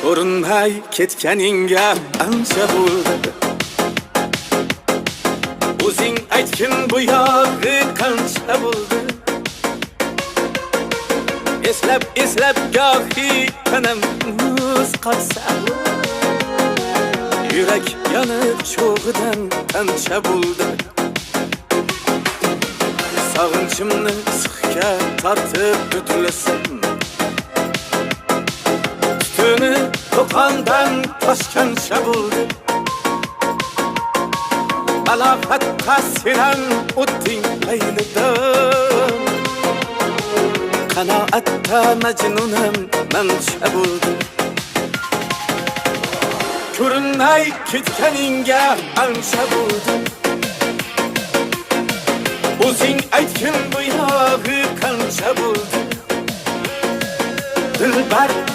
ko'rinmay ketganingga ancha bo'ldi. O'zing aytgin bu yog'i qancha bo'ldi. Eslab gohi tanam muz qotsa, yurak yonib cho'g'idan qancha bo'ldi. Sog'inchimni sixga tortib o'tlasam, tutuni to'qondan toshgancha bo'ldi. Balog'atda senan o'tding laylidan, qanoatda majnunam mancha bo'ldi. Ko'rinmay ketganingga ancha bo'ldi. O'zing aytgin bu yog'i qancha bo'ldi. Dilbar